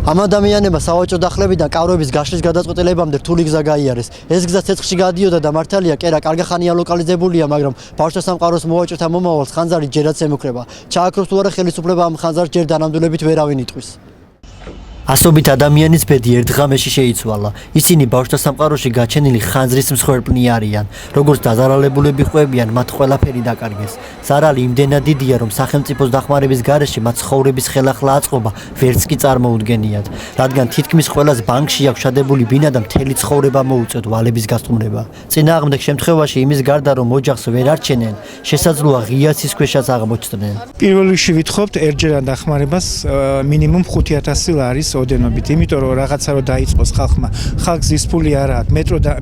Ამ ადამიანებმა სავაჭრო დახლებიდან კავრების გაშლის გადაწყვეტილებამდე რთული გზა გაიარეს. ეს გზა ცეცხლში გადიოდა და მართალია, კერა კარგი ხანია ლოკალიზებულია, მაგრამ ბავშვთა სამყაროს მოვაჭრეთა მომავალს ხანძარი ჯერაც ემუქრება. ჩააქროს თუ არა ხელისუფლება ამ ხანძარს ჯერ დანამდვილებით ვერავინ იტყვის. ასობით ადამიანის ბედი ერთ ღამეში შეიცვალა. ისინი ბავშვთა სამყაროში გაჩენილი ხანძრის მსხვერპლნი არიან. როგორც დაზარალებულები ყვებიან, მათ ყველაფერი დაკარგეს. ზარალი იმდენად დიდია, რომ სახელმწიფოს დახმარების გარეშე მათ ცხოვრების ხელახლა აწყობა ვერც კი წარმოუდგენიათ. რადგან თითქმის ყველას ბანკში აქვს შადებული ბინა და მთელი ცხოვრება მოუწევთ ვალების გასტუმრება. წინააღმდეგ შემთხვევაში იმის გარდა, რომ ოჯახს ვერ არჩენენ, შესაძლოა ღიაცის ქვეშაც აღმოჩნდნენ. პირველ რიგში ვითხოვთ ერთჯერად დახმარებას მინიმუმ 5000 ლარის ოდენობით, იმიტომ რომ რაღაცა რო დაიწყოს ხალხმა, ხალხს ის ფული არ აქვს,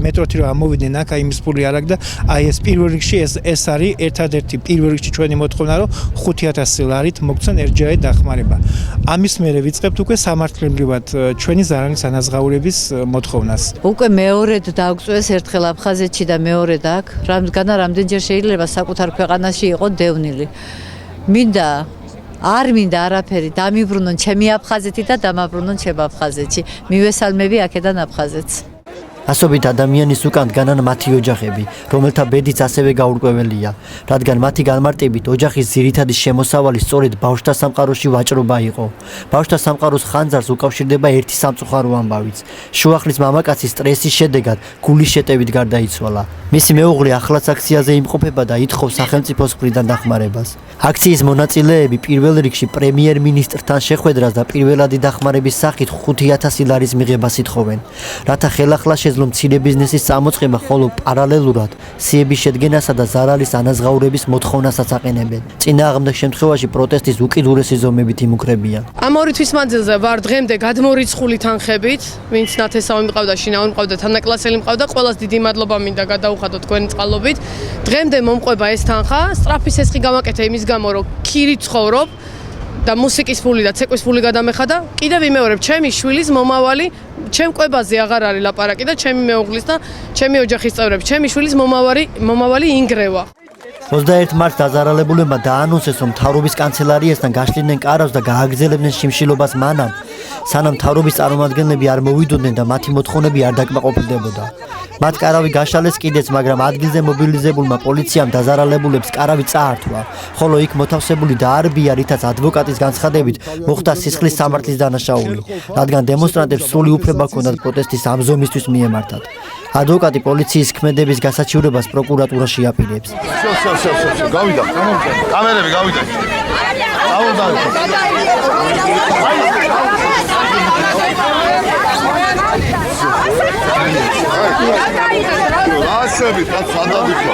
მეტროთი რომ ამოვიდნენ აქ, აი იმის ფული არ აქვს და აი ეს პირველ რიგში ეს არის ერთადერთი პირველ რიგში ჩვენი მოთხოვნა, რომ 5000 ლარით მოგცენ ერთჯერადი დახმარება. ამის მერე ვიწყებთ უკვე სამართლებრივად ჩვენი ზარალის ანაზღაურების მოთხოვნას. უკვე მეორედ დაგვწვეს ერთხელ აფხაზეთში და მეორედ აქ, რამდენჯერ შეიძლება საკუთარ ქვეყანაში იყო დევნილი. არ მინდა არაფერი დამიბრუნონ ჩემი აფხაზეთი და დამაბრუნონ ჩემ აფხაზეთში. მივესალმები აქედან აფხაზეთს. ასობით ადამიანის უკან დგანან მათი ოჯახები, რომელთა ბედიც ასევე გაურკვეველია, რადგან მათი განმარტებით ოჯახის ძირითადი შემოსავალი სწორედ ბავშვთა სამყაროში ვაჭრობა იყო. ბავშვთა სამყაროს ხანძარს უკავშირდება ერთი სამწუხარო ამბავიც. შუახლის მამაკაცი სტრესის შედეგად გულის შეტევით გარდაიცვალა. მისი მეუღლე ახლაც აქციაზე იმყოფება და ითხოვს სახელმწიფოს მხრიდან დახმარებას. აქციის მონაწილეები პირველ რიგში პრემიერ-მინისტრთან შეხვედრას და პირველადი დახმარების სახით 5000 ლარის მიღებას ითხოვენ, რათა ხელახლა რომ მცირე ბიზნესის წამოწყება, ხოლო პარალელურად სიების შედგენასა და ზარალის ანაზღაურების მოთხოვნასაც აყენებენ. წინააღმდეგ შემთხვევაში პროტესტის უკიდურესი ზომებით იმუქრებიან. ამ ორი თვის მანძილზე ვარ დღემდე გადმორიცხული თანხებით, ვინც ნათესავი მყავდა, შინაური მყავდა, თანაკლასელი მყავდა, ყველას დიდი მადლობა მინდა გადაუხადოთ თქვენი წყალობით. დღემდე მომყვება ეს თანხა, სწრაფი სესხი გამაკეთე იმის გამო, რომ ქირით ცხოვრობ და მუსიკის ფული და ცეკვის ფული გადამეხადა. კიდევ ვიმეორებ, ჩემი შვილის მომავალი ჩემ კვებაზე აღარ არის ლაპარაკი და ჩემი მეუღლის და ჩემი ოჯახის წევრები, ჩემი შვილის მომავალი ინგრევა. 21 მარტს დაზარალებულებმა დაანონსეს, რომ მთავრობის კანცელარიასთან გაშლიდნენ კარავს და გააგრძელებდნენ შიმშილობას მანამ, სანამ მთავრობის წარმომადგენლები არ მოვიდოდნენ და მათი მოთხოვნები არ დაკმაყოფილდებოდა. მათ კარავი გაშალეს კიდეც, მაგრამ ადგილზე მობილიზებულმა პოლიციამ დაზარალებულებს კარავი წაართვა, ხოლო იქ მოთავსებული დაარბია, რითაც ადვოკატის განცხადებით მოხდა სისხლის სამართლის დანაშაული, რადგან დემონსტრანტებს სრული უფლება ჰქონდათ პროტესტის ამ ზომისთვის მიემართათ. ადვოკატი პოლიციის ქმედების გასაჩივრებას პროკურატურაში აპირებს. გავიდა. კამერები გავიდა. ასებით სადადიქო.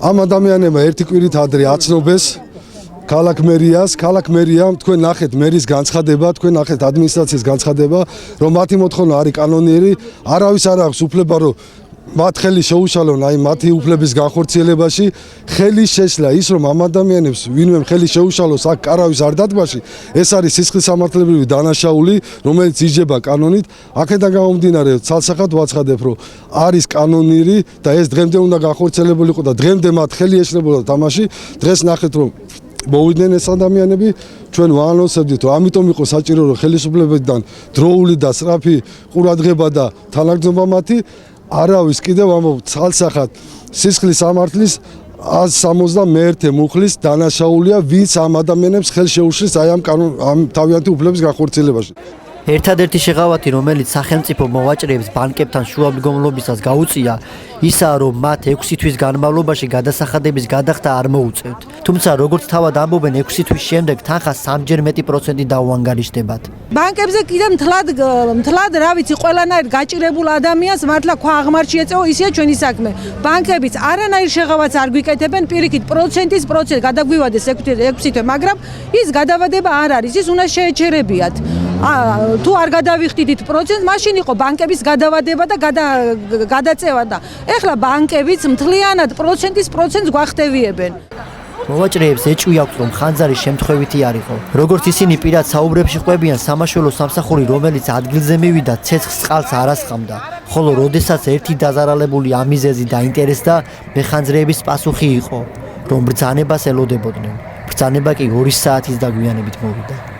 ამ ადამიანებმა ერთი კვირით ადრე აცნობეს ქალაქ მერიამ, თქვენ ნახეთ მერის განცხადება, თქვენ ნახეთ ადმინისტრაციის განცხადება, რომ მათი მოთხოვნა არის კანონიერი, არავის არ აქვს უფლება, რომ მათ ხელი შეუშალონ აი მათი უფლების განხორციელებაში. ხელი შეშლა ის, რომ ამ ადამიანებს ვინმე ხელი შეუშალოს აქ კარავის არ დადგმაში, ეს არის სისხლის სამართლებრივი დანაშაული, რომელიც იჯება კანონით. აქედან გამომდინარე, ცალსახად ვაცხადებ, რომ არის კანონიერი და ეს დღემდე უნდა განხორციელებულიყო და დღემდე მათ ხელი ეშლებოდა თამაში. დღეს ნახეთ, რომ მოვიდნენ ეს ადამიანები, ჩვენ ვაანონსებდით, რომ ამიტომ იყო საჭირო, რომ ხელისუფლებებიდან დროული და სწრაფი ყურადღება და თანაგრძნობა მათი. არავის კიდევ ამბობ ცალსახად სისხლის სამართლის 171 მუხლის დანაშაულია, ვინც ამ ადამიანებს ხელს შეუშლის აი ამ თავიანთი უფლების განხორციელებაში. ერთადერთი შეღავათი, რომელიც სახელმწიფო მოვაჭრეებს ბანკებთან შუამდგომლობისას გაუწია, ისაა, რომ მათ 6 თვის განმავლობაში გადასახადების გადახდა არ მოუწევთ. თუმცა, როგორც თავად ამბობენ, 6 თვის შემდეგ თანხა 3-ჯერ მეტი პროცენტი დაუანგარიშდებათ. ბანკებზე კიდე მთლად რა ვიცი, ყველანაირ გაჭირებულ ადამიანს მართლა ქვა აღმარში ეწევა, ისეა ჩვენი საქმე. ბანკებიც არანაირ შეღავათს არ გვიკეთებენ, პირიქით პროცენტის გადაგვივადეს 6 თვე, მაგრამ ის გადავადება არ არის, ის უნდა შეეჩერებიათ. თუ არ გადავიხდით პროცენტს, მაშინ იყო ბანკების გადავადება და გადაწევა და ეხლა ბანკებიც მთლიანად პროცენტს გვახტევიებენ. მოვაჭრეებს ეჭვი აქვს, რომ ხანძარი შემთხვევითი არ იყო. როგორც ისინი პირად საუბრებში ყვებიან, სამაშველო სამსახური, რომელიც ადგილზე მივიდა, ცეცხლს წყალს არ ასხამდა. ხოლო როდესაც ერთი დაზარალებული ამიზეზი დაინტერესდა, მეხანძრეების პასუხი იყო, რომ ბრძანებას ელოდებოდნენ. ბრძანება კი 2 საათის დაგვიანებით მოვიდა.